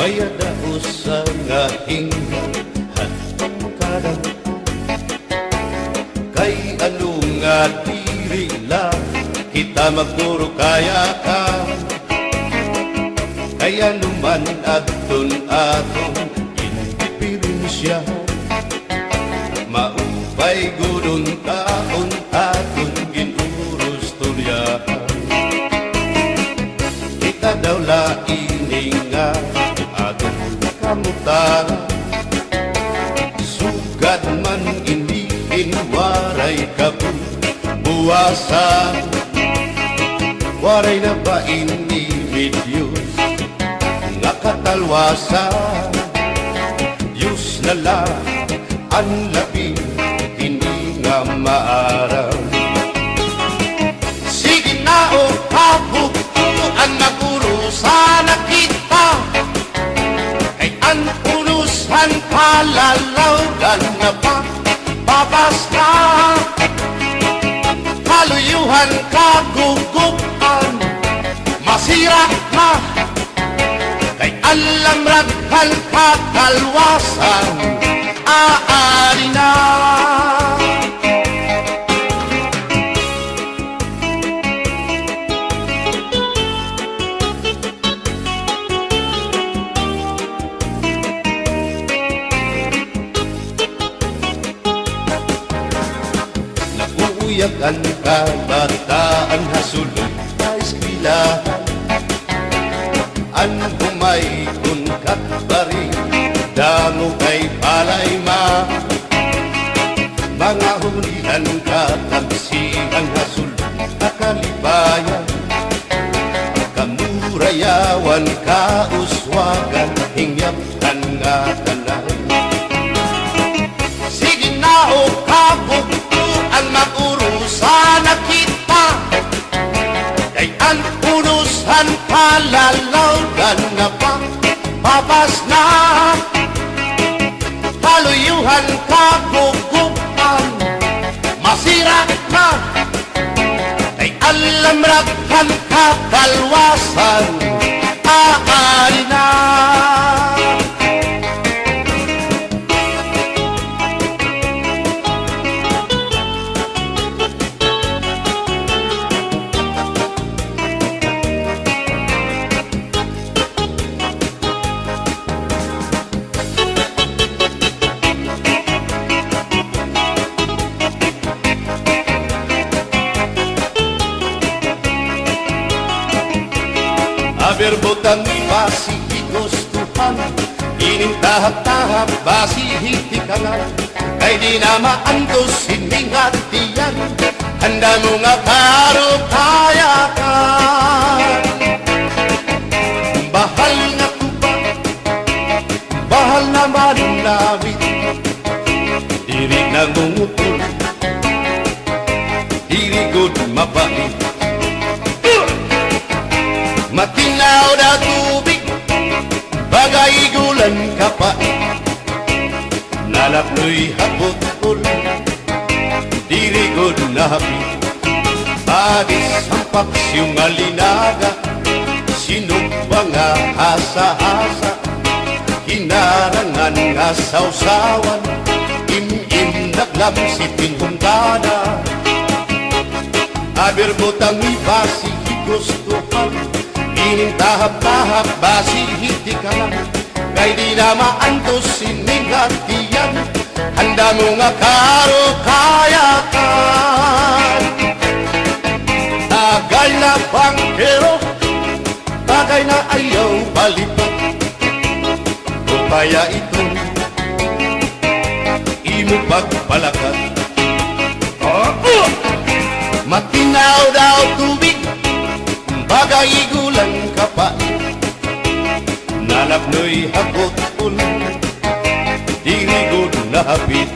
Kaya daos sa ngahing hadkaran kay ano nga diri lang kita magpuro kaya ka. Kaya naman aton indipirensya maupay gudon taon aton ginurus tulyahan. Kita daw laini nga aton kamutan sugad man iniin waray kabuwasan. Waray na ba ini videos nga katalwasan Diyos na lang ang labing hindi nga maaraw. Sige na o kabukuan nagurusan na kita kay ang unusan palalawgan na pa babasta kaluyuhan kagugupan masira na kay alam raghal kakalwasan aari na. Nakuuyak ang kabataan hasulong sa eskwelahan an humay kun katbari damo kay palay ma mga hulihan katagsihan hasulong kakalibayan kamurayawan kauswagan hingyaptan nga tanan. Sige na o kabuktuan magurusan na kita kay ang unusan palalawgan nga pa babas na kaluyuhan kagugupan masira na kay alam raghal kakalwasan aari na. Berbutan basi gustuhan ining tahap-tahap basi hitikanan kay di na maantos hining hatiyan handa mo nga karukayakan. Bahal nga tuba bahal naman labit diri nangungutol diri gud mabait matinaw na tubig bagay gulan kapait nalapnoy hapot-ul dirigod na hapit padis ang paksyong alinaga sinumba nga asa-asa hinarangan nga sausawan im-im naglamsiting hungkada aberbotang ibasi gustuhan ining tahap-tahap basi hitikanan kay di na maantos sining hatiyan handa mo nga karukayakan. Tagal na bangkero bagay na ayaw balipat o kaya ito imo pagpalakat. Matinaw daw tubig bagay gulang kapait nalapnoy hapot-ul dirigod na hapit.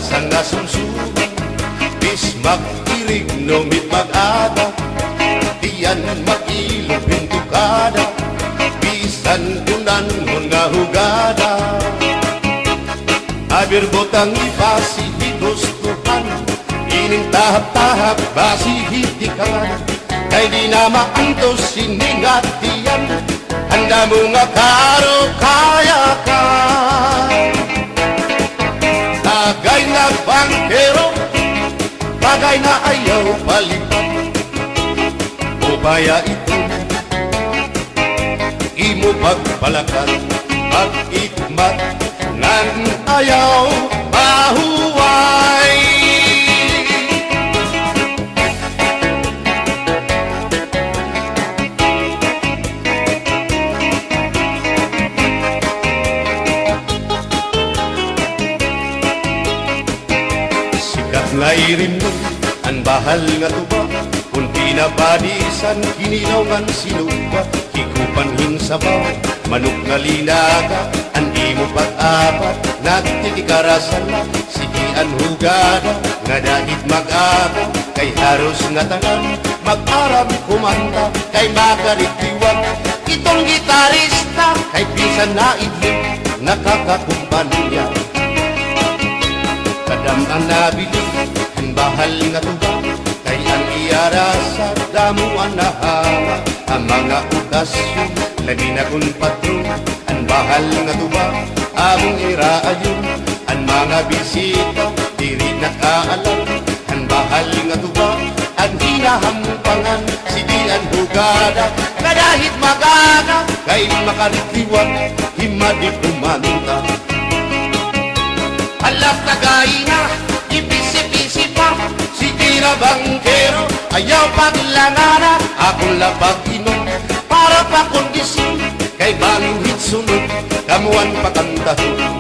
sa nga sunsunan, bis mag-irig numit mag-ada, diyan mag-ilog hintukada, bisan kunanhon nga hugada. Abir botang ipasi higustuhan, ining tahap-tahap basi hitikan, kay di na maantos siningatian, handa mo nga karo kaya ka. Tagay na bangkero, bagay na ayaw palipat, upaya ito imo pagpalakat, pag-ikmat ngan ayaw mahuway. Sikat nga irim nun, ang bahal nga tuba, kung pinabadisan, ginilaw ngan sinuba, hikupanhin sabaw, manok nga linaga, ang imo pag-apat, nagtitikarasan na, sigian hugada, nga dahit mag-aga, kay haros nga tanan, mag-aram kumanta, kay makaritiwan, itong gitarista, kay bisan na idlim, nakakakumpanya. Kadam ang nabili, ang bahal nga tuba, kay ang iyara sa damuan na hama, ang mga okasyon, labi na kung patron, ang bahal nga tuba, among iraayon, ang mga bisita, diri nakaalam, ang bahal nga tuba, ang hinahampangan, sige ang hugada, kadahit magaga, kay makaritiwan, himadi kumanta. Alap tagay na, ipisi-pisi pa, sige na bangkero, ayaw paglangana, akong lapag inom, para pa kondisyon, kay bangin hitsunod, kamuan pakantahon.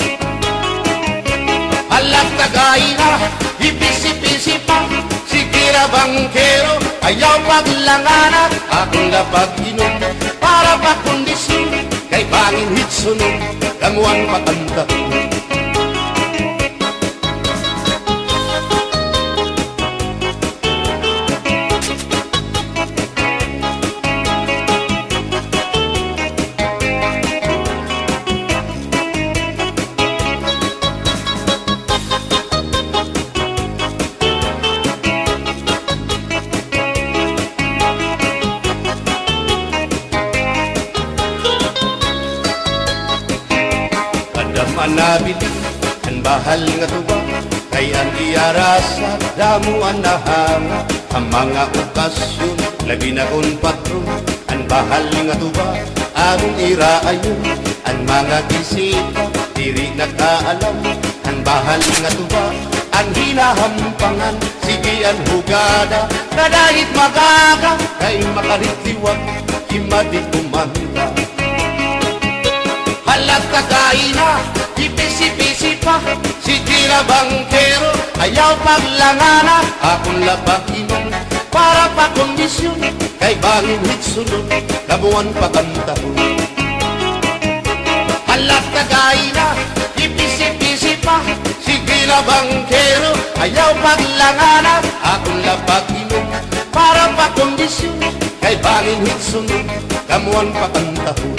Alap tagay na, ipisi-pisi pa, sige na bangkero, ayaw paglangana, akong lapag inom, para pa kondisyon, kay bangin hitsunod, kamuan pakantahon. Manabili, ang bahal nga tuba, kay ang iyara sa damuan na hanga, ang mga okasyon, labi na kung patron, ang bahal nga tuba, among iraayon, ang mga bisita, diri nakaalam, ang bahal nga tuba, ang hinahampangan, sige ang hugada, kadahit magaga, kay makaritiwag, himadi kumanda. Halat tagay na, ipisi-pisi pa, sige na bangkero, ayaw paglangana, akong lapag inom, para pa kondisyon, kay bangin hitsunod, kabuan pakantahon. Halat tagay na, ipisi-pisi pa, sige na bangkero, ayaw paglangana, akong lapag inom, para pa kondisyon, kay bangin hitsunod, kamuan pakantahon.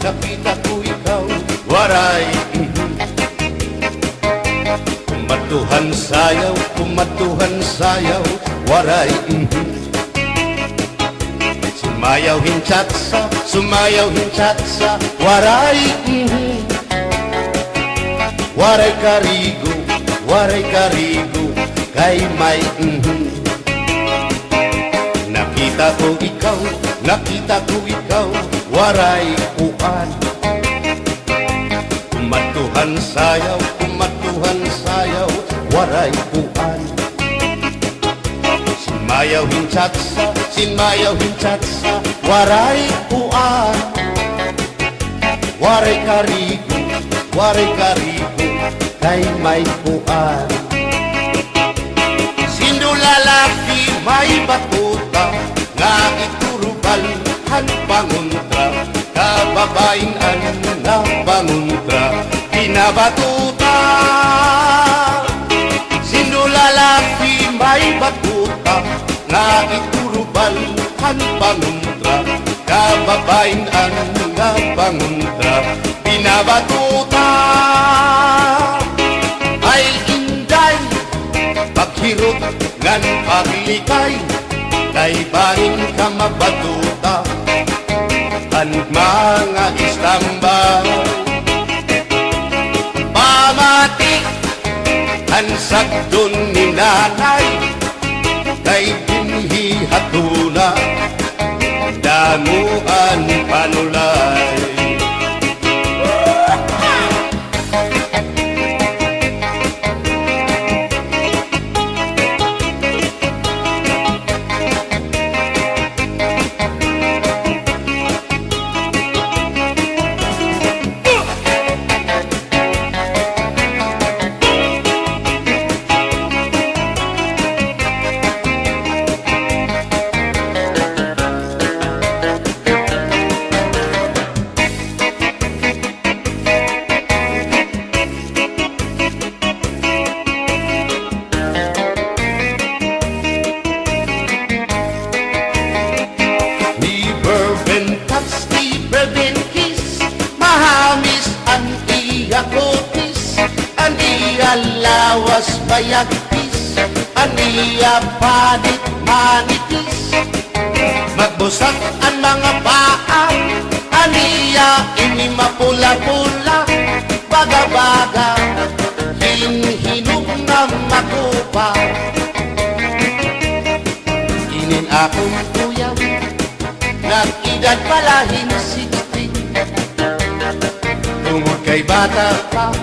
Nakita ko ikaw, waray. Kumatuhan sayaw, waray. Sumayaw hinchatsa, waray. Waray karigo, kay may. Nakita ko ikaw, waray uan. Kumatuhan sayaw, waray puan. Sinmayaw hinsatsa, waray puan. Waray karigo, kay may puan. Sino lalaki may batuta, nga iturubal han panguntra, kababayan na panguntra, pinabatuta. Sino lalaki may batuta, nga iturubal han panguntra, kababayan na panguntra, pinabatuta. Ay inday, paghirot ngan paglikay, kay bahin ka mabatuta, ang mga istambay. Pamatik, ang sagdon ni nanay, kay dinhi hatuna, damuan panulay. Lawas bayagtis, aniya panit manitis, magbusak ang mga paa, aniya ini mapula-pula, baga-baga, hinhinog na makupa. Inin akong kuyaw, nag-edad pala hinsiksik, tungod kay bata pa,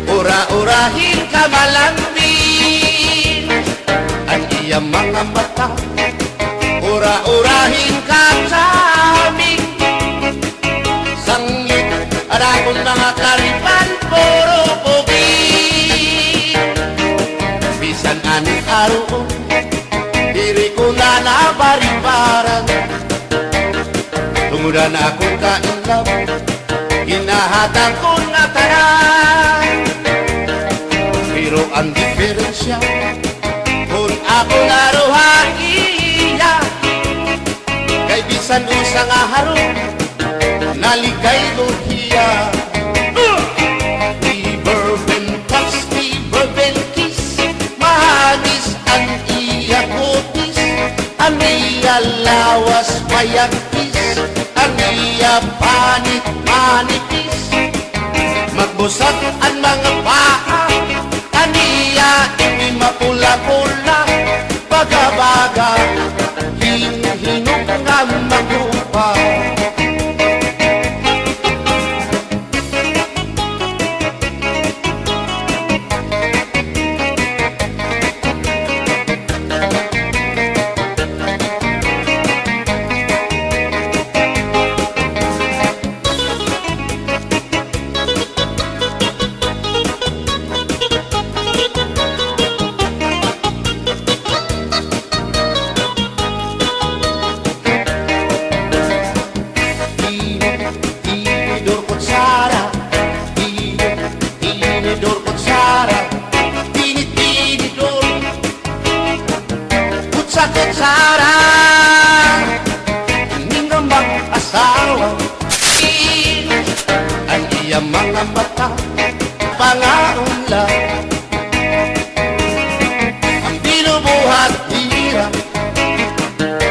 ura-urahin ka malambing, ang iyang mga mata, ura-urahin ka sa aming sangit, at akong mga karipan, puro pugi. Bisan anong araw, diri ko na nabaribaran, tumudan akong kainlaw, hinahatang ko na tanan. Pero ang diferensya, kung ako naruhan iya, kay bisan usa nga harong, naligay ko hiya. Di bourbon touch, di bourbon kiss, mahagis ang iya kutis, ang iya lawas mayagkis, ang iya panit manipis, magbusag ang mga paa, aniya ini mapula-pula, baga-baga, hinhinog nga magupa. Kutsara, hindi nga mag-asawa, ang iyang mga mata, pangaunla, ang binubuhat hira,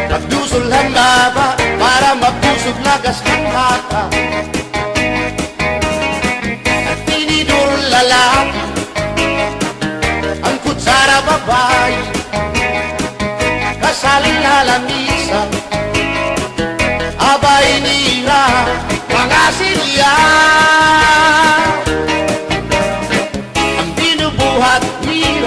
magdusol ang baba, para mabusog lagas ng bata. Ang tinidor lalaki, ang kutsara babae, kasaling lalamisan, abay nila mga silya, ang binubuhat nila.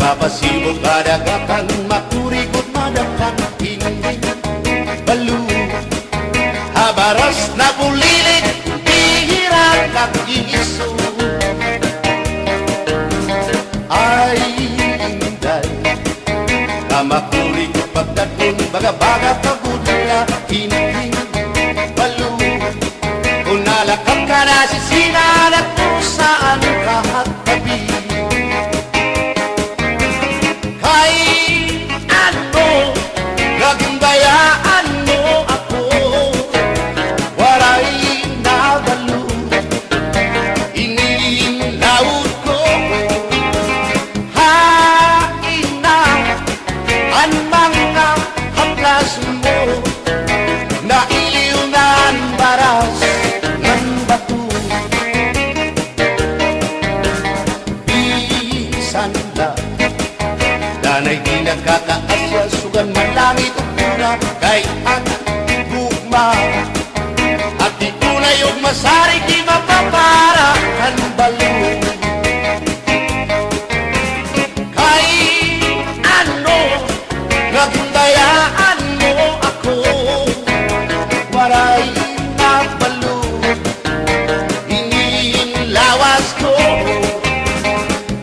Napasibog kadagatan, makurikot madakan, hindi balu. Habaras na bulilit, bihira kag-iiso. Ay, inday, kamakurikot pagdaton, baga-baga pagudla, hindi balu. Kung nalakap ka na sisinan at kung saan kahit tabi. Bayaan mo ako, waray nabalo, inilaot ko. Hain na ang mga haplas mo, nailiw na ang baras ng bato. Bisan na, danay di nagkakaasya, sugan man langit kay ang gugma at di tunay yung masarig di mapapara ang balo. Kay ano nagundayaan mo ako, waray na balo, inilawas ko.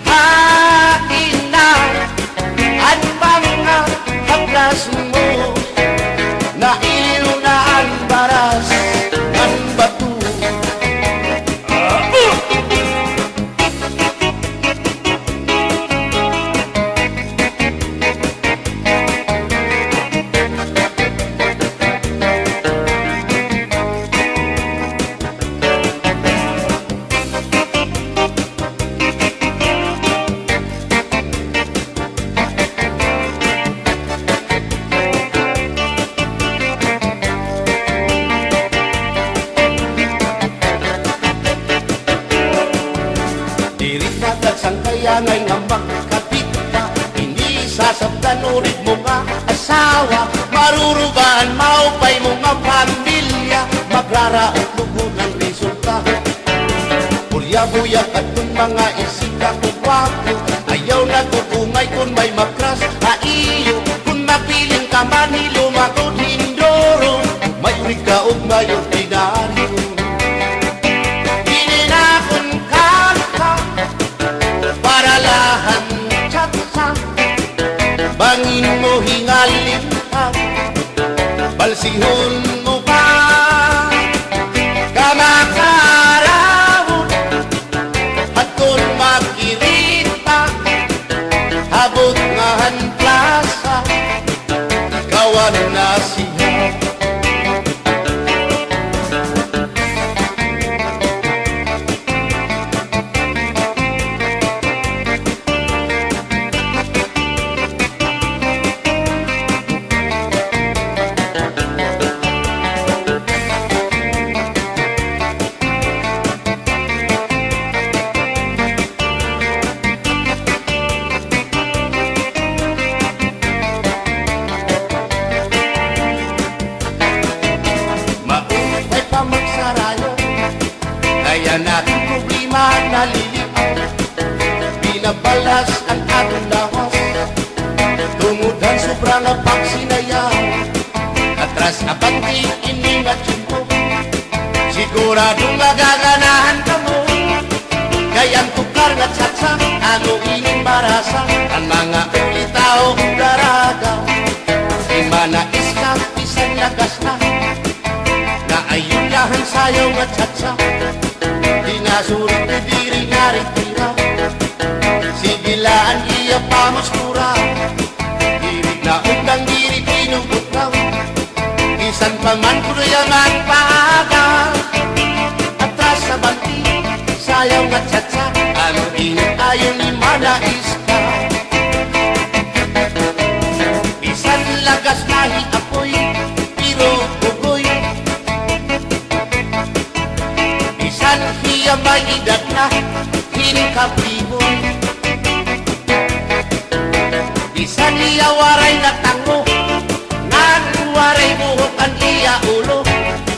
Hain na ang mga haplas mo, nailiw na ang baras ng bato. Sang kaya ngay nga magkapit ka, hindi sasabtan ulit mo nga asawa. Marurubaan maupay mo nga pamilya, magraraot lugo ng resulta. Bulya-buyak at kung mga isika kung wapo, ayaw nagkukungay kung may makras aiyo. Kung mapiling ka man hilumagod hindoro, may rikaog may ordinaryo. Bangin mo hingalin ka, balsihon mo pa, kamakarawon at kung makirita, habot nga han plasa, kawan na siya. Kaya natin problema nalilip, binabalas ang atong lawas, tumudan sobrang na pagsinaya, atras abanti iningat mo, siguradong magaganahan ka mo. Kaya ang tukar na tsatsa, ano ining marasa, ang mga ulitao daraga, ay manais ka, isang lagas na ayun lahan sayaw nga tsatsa, dinasurit na diri nga rin tira. Sigilaan iya pamuskura, dirig na undang diri kinugot lang. Isan pa man kunayangan paaga, atras sa banti, sayaw nga tsatsa, ano init ayon ni manais ka. Isan lagas nahi apoy, pero ugoy, hiya may edad na hinikapribon. Bisan niya waray na tango, nagwaray buhok ang iya ulo,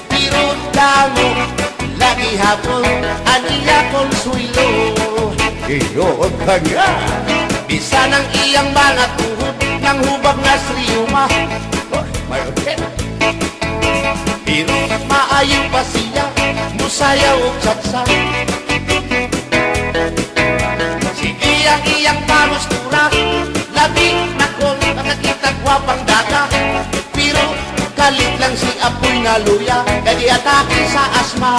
pero damo lagi hapon ang iya konsuelo. Iyo ka nga. Bisa ng iyang mga tuhod ng hubag na sriyuma. May pero maayo pa siya, musayaw o tsatsan. Sige ang iyang pamustura, labi na kong nakakita gwapang daga. Pero kalit lang si Apoy nga luya, kaya atake sa asma.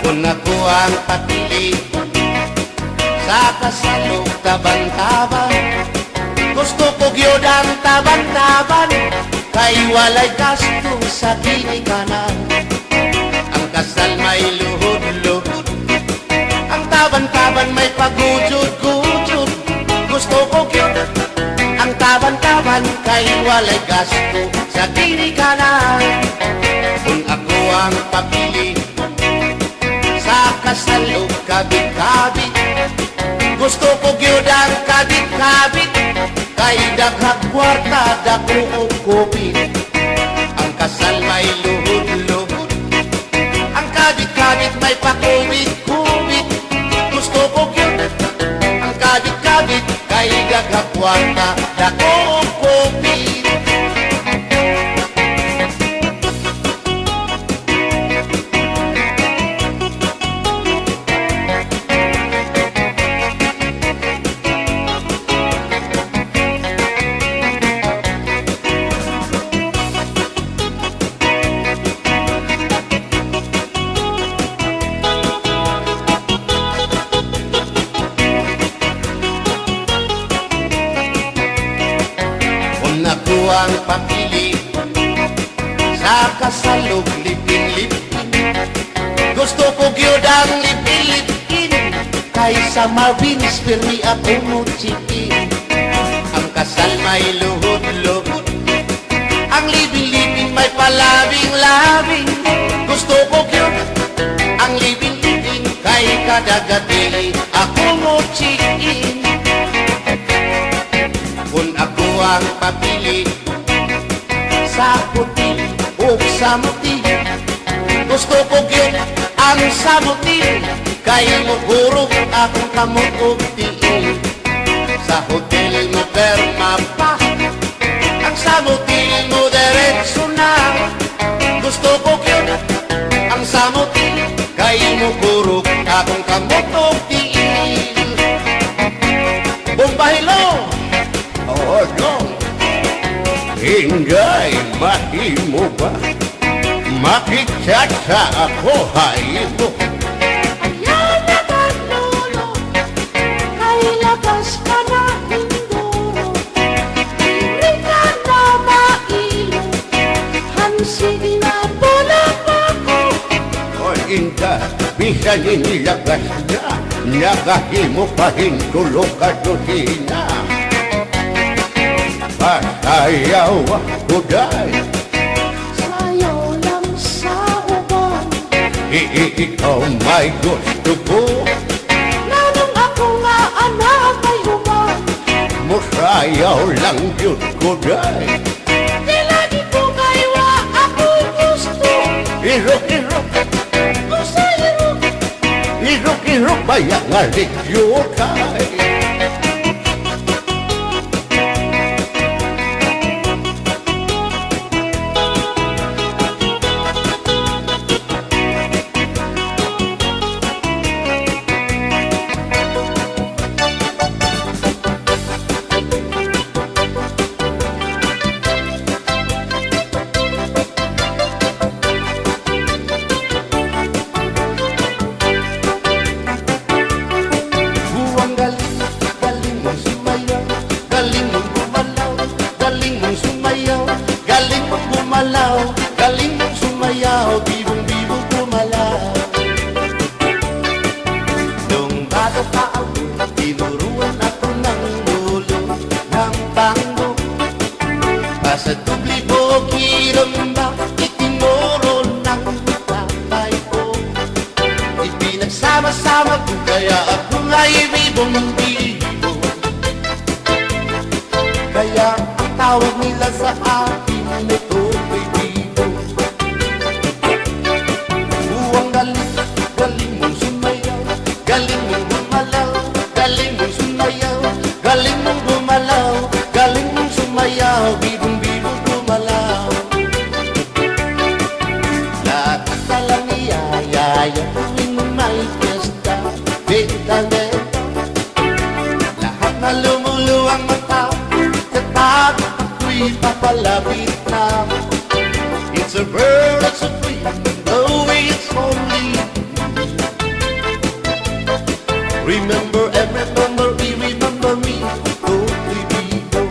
Kung ako ang papili sa kasalog taban-taban, gusto ko gyud ang taban-taban, kay walay kastong sa kinikanan. Ang kasal may luhod-luhod, ang taban-taban may pagujud-gujud. Gusto ko gyud ang taban-taban, kay walay gasto sa kinikanan. Kung ako ang papili sa kasalog kabit-kabit, gusto ko gyud ang kabit-kabit, kay daghang kwarta dako og kupit. Ang kasal may luhod-luhod, ang kabit-kabit may pakubit-kubit. Gusto ko gyud ang kabit-kabit, kay daghang kwarta dako og kupit. Ako ang papili sa kasalog lipin-lipin, gusto ko gyud ang lipin-lipin, kaysa Marvin's pirmi ako mutsikin. Ang kasal may luhod-luhod, ang lipin-lipin may palabing-labing. Gusto ko gyud ang lipin-lipin, kay kada gabi ako mutsikin. Kung ako ang papili sa puti o samuti, gusto ko gyud ang samuti, kay mugurog akong kamot og tiil. Sa hotel mo perma pa, ang samuti mo diretso na. Gusto ko gyud ang samuti, kay mugurog akong kamot og tiil. Bombahilo! Oh no, hinggay mahimo ba makichat sa ako haymo? Ayaw na kanolo, kay lagas ka na hinduro. Hindi ka na mailo, hansig na bulang ako. O inka, bisan inilagas na, nakahimo pa hintulog ka dosina. Pasayaw ako dahil Sayaw lang sa uban, ikaw may gusto ko. nanong ako nga anak ay human. Musayaw lang yun ko dahil Di lagi ko kaywa ako'y gusto. irok-irok, Kusayro, irok-irok bayang aligyo tayo. Buwang galing tawag nila sa akin ito kaibigan. Buwang galing, galing mong sumayaw, galing mong gumalaw, galing mong sumayaw, galing mong gumalaw, galing mong sumayaw, bidong-bidong gumalaw. Lahat talang iyayaya tuwing may piyesta, beta-beta. Lahat na lumuluwang mata, kapag ako'y papalapit na. It's a bird that's a dream, though it's only. Remember and remember me, remember me, oh baby, oh.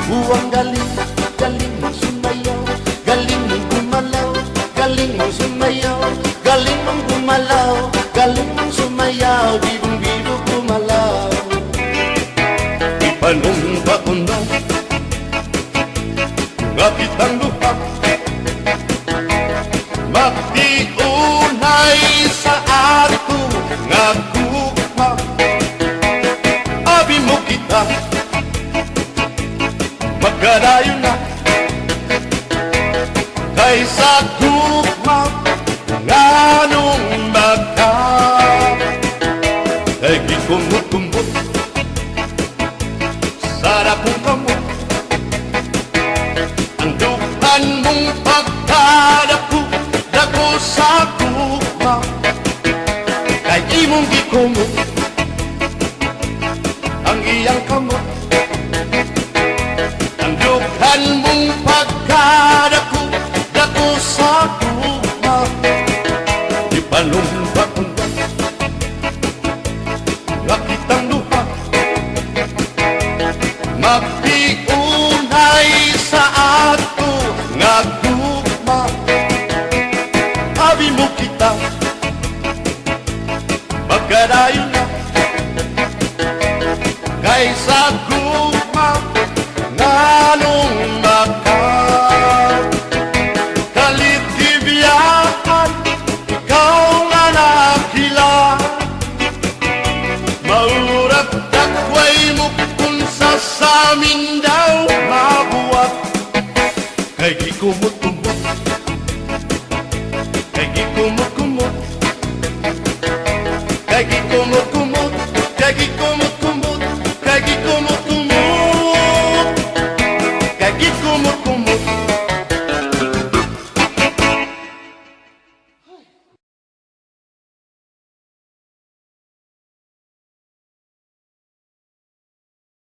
Buwang galing, galing mong sumayaw, galing mong gumalaw, galing mong sumayaw, galing mong gumalaw, galing mong sumayaw, bibong-bibong gumalaw. Ipanumpa ko na, ngapit ang lupa, magtiunay sa ato nga gugma. Abi mo kita, magkadayo na, kaysa gugma nganong magka. Kay gikumot-kumot, sarap kong kamot, ang dukan mong pagkadako, dako sa gugma. Kay imong gikumot, ang iyang kamot, ang dukan mong pagkadako, dako sa gugma. Ipalumpa ko na, nakitang luha, magpiunay sa ato nga gugma. Abi mo kita, magkadayo na, kaysa gugma nganong maka. Kalitibiyaan, ikaw nga nakila, maurat takway mo kung sa amin daw mabuhat. Kay gikumot-kumot, kay gikumot-kumot, kay gikumot